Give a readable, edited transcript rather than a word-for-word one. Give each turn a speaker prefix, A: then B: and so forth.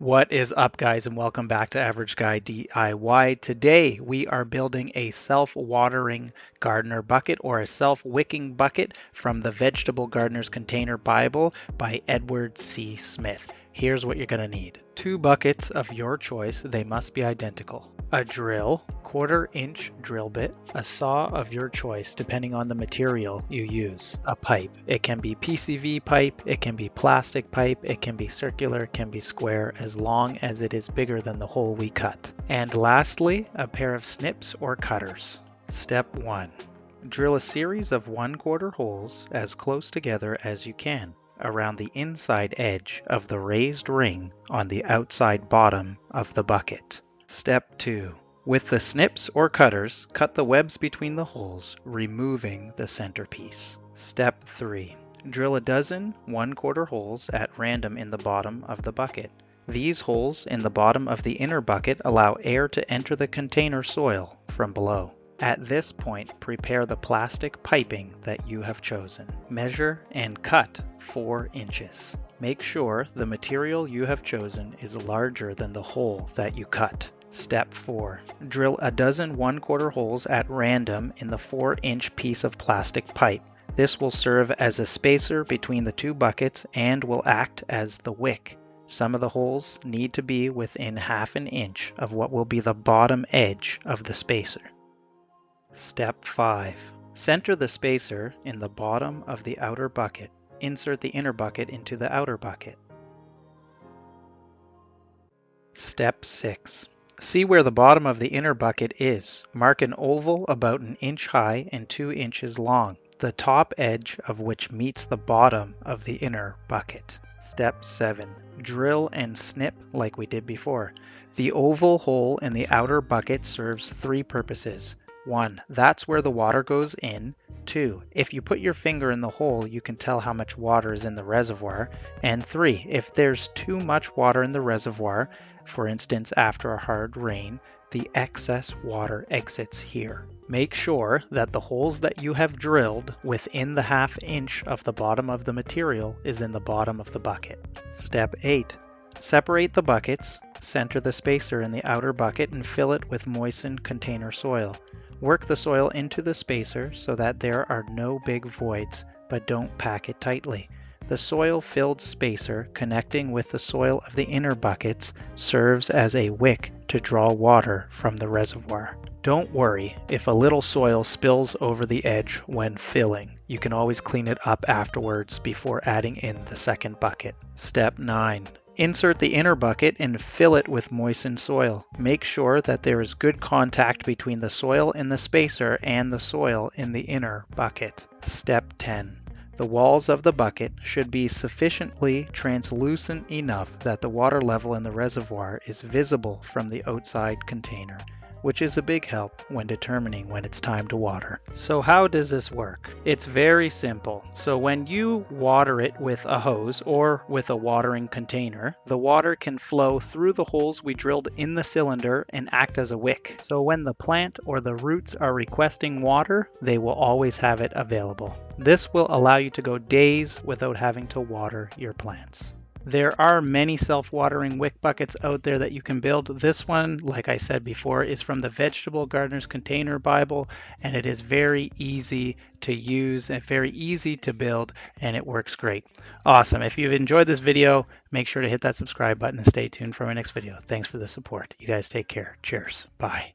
A: What is up, guys, and welcome back to Average Guy DIY. Today we are building a self-watering gardener bucket or a self-wicking bucket from the Vegetable Gardener's Container Bible by Edward C. Smith. Here's what you're going to need. 2 buckets of your choice, they must be identical. A drill, 1/4-inch drill bit, a saw of your choice depending on the material you use, a pipe. It can be PCV pipe, it can be plastic pipe, it can be circular, it can be square, as long as it is bigger than the hole we cut. And lastly, a pair of snips or cutters. Step 1. Drill a series of 1/4 holes as close together as you can around the inside edge of the raised ring on the outside bottom of the bucket. Step 2. With the snips or cutters, cut the webs between the holes, removing the centerpiece. Step 3. Drill a dozen 1/4 holes at random in the bottom of the bucket. These holes in the bottom of the inner bucket allow air to enter the container soil from below. At this point, prepare the plastic piping that you have chosen. Measure and cut 4 inches. Make sure the material you have chosen is larger than the hole that you cut. Step 4. Drill a dozen 1/4 holes at random in the 4-inch piece of plastic pipe. This will serve as a spacer between the 2 buckets and will act as the wick. Some of the holes need to be within 1/2 inch of what will be the bottom edge of the spacer. Step 5. Center the spacer in the bottom of the outer bucket. Insert the inner bucket into the outer bucket. Step 6. See where the bottom of the inner bucket is. Mark an oval about 1 inch high and 2 inches long, the top edge of which meets the bottom of the inner bucket. Step 7. Drill and snip like we did before. The oval hole in the outer bucket serves 3 purposes. 1. That's where the water goes in. 2. If you put your finger in the hole, you can tell how much water is in the reservoir. And 3. If there's too much water in the reservoir, for instance after a hard rain, the excess water exits here. Make sure that the holes that you have drilled within the 1/2 inch of the bottom of the material is in the bottom of the bucket. Step 8. Separate the buckets, center the spacer in the outer bucket and fill it with moistened container soil. Work the soil into the spacer so that there are no big voids, but don't pack it tightly. The soil-filled spacer connecting with the soil of the inner buckets serves as a wick to draw water from the reservoir. Don't worry if a little soil spills over the edge when filling. You can always clean it up afterwards before adding in the second bucket. Step 9. Insert the inner bucket and fill it with moistened soil. Make sure that there is good contact between the soil in the spacer and the soil in the inner bucket. Step 10. The walls of the bucket should be sufficiently translucent enough that the water level in the reservoir is visible from the outside container, which is a big help when determining when it's time to water. So how does this work? It's very simple. So when you water it with a hose or with a watering container, the water can flow through the holes we drilled in the cylinder and act as a wick. So when the plant or the roots are requesting water, they will always have it available. This will allow you to go days without having to water your plants. There are many self-watering wick buckets out there that you can build. This one, like I said before, is from the Vegetable Gardener's Container Bible, and it is very easy to use and very easy to build, and it works great. Awesome. If you've enjoyed this video, make sure to hit that subscribe button and stay tuned for my next video. Thanks for the support. You guys take care. Cheers. Bye.